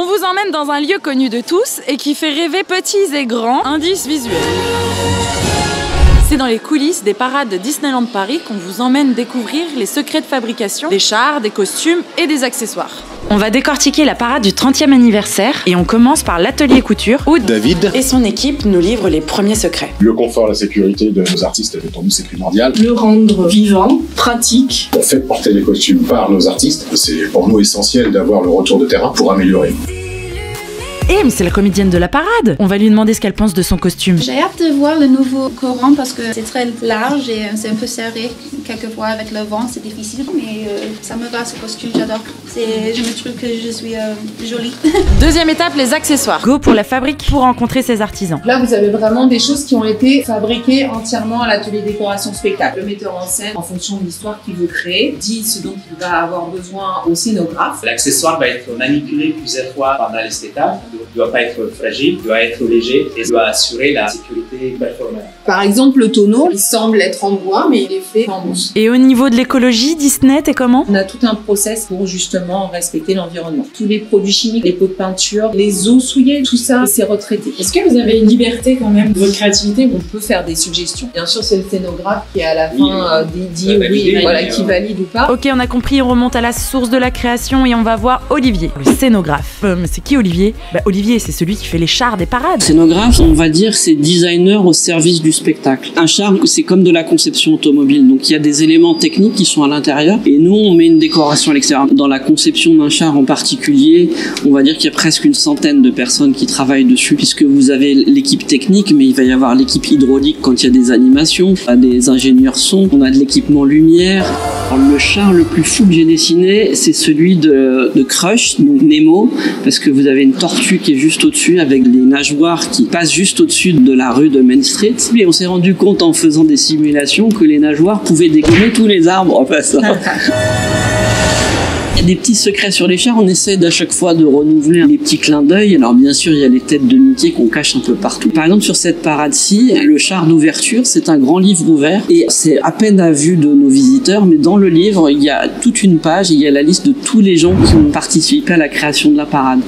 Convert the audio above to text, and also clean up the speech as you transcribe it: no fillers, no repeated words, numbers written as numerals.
On vous emmène dans un lieu connu de tous et qui fait rêver petits et grands. Indice visuel. C'est dans les coulisses des parades de Disneyland Paris qu'on vous emmène découvrir les secrets de fabrication des chars, des costumes et des accessoires. On va décortiquer la parade du 30e anniversaire et on commence par l'atelier couture où David et son équipe nous livrent les premiers secrets. Le confort, la sécurité de nos artistes, pour nous, c'est primordial. Le rendre vivant, pratique. On fait porter les costumes par nos artistes. C'est pour nous essentiel d'avoir le retour de terrain pour améliorer. Eh, mais c'est la comédienne de la parade! On va lui demander ce qu'elle pense de son costume. J'ai hâte de voir le nouveau Coran parce que c'est très large et c'est un peu serré. Quelquefois avec le vent c'est difficile, mais ça me va ce costume, j'adore. Je me trouve que je suis jolie. Deuxième étape, les accessoires. Go pour la fabrique pour rencontrer ses artisans. Là, vous avez vraiment des choses qui ont été fabriquées entièrement à l'atelier décoration spectacle. Le metteur en scène, en fonction de l'histoire qu'il veut créer, dit ce dont il va avoir besoin au scénographe. L'accessoire va être manipulé plusieurs fois pendant les spectacles. Il ne doit pas être fragile, il doit être léger et il doit assurer la sécurité performante. Par exemple, le tonneau, il semble être en bois, mais il est fait en mousse. Et au niveau de l'écologie, Disney, t'es comment? On a tout un process pour justement respecter l'environnement. Tous les produits chimiques, les pots de peinture, les eaux souillées, tout ça, c'est retraité. Est-ce que vous avez une liberté quand même de votre créativité? On peut faire des suggestions. Bien sûr, c'est le scénographe qui à la fin dit oui, voilà, qui valide ou pas. Ok, on a compris, on remonte à la source de la création et on va voir Olivier, le scénographe. Mais c'est qui Olivier? Olivier, c'est celui qui fait les chars des parades. Scénographe, on va dire, c'est designer au service du spectacle. Un char, c'est comme de la conception automobile. Donc il y a des éléments techniques qui sont à l'intérieur et nous, on met une décoration à l'extérieur. Dans la conception d'un char en particulier, on va dire qu'il y a presque une centaine de personnes qui travaillent dessus puisque vous avez l'équipe technique, mais il va y avoir l'équipe hydraulique quand il y a des animations, on a des ingénieurs son, on a de l'équipement lumière. Alors, le char le plus fou que j'ai dessiné, c'est celui de Crush, donc Nemo, parce que vous avez une tortue qui est juste au-dessus avec des nageoires qui passent juste au-dessus de la rue de Main Street. Et on s'est rendu compte en faisant des simulations que les nageoires pouvaient dégommer tous les arbres en passant. Il y a des petits secrets sur les chars, on essaie à chaque fois de renouveler les petits clins d'œil. Alors bien sûr, il y a les têtes de Mickey qu'on cache un peu partout. Par exemple, sur cette parade-ci, le char d'ouverture, c'est un grand livre ouvert et c'est à peine à vue de nos visiteurs, mais dans le livre, il y a toute une page et il y a la liste de tous les gens qui ont participé à la création de la parade.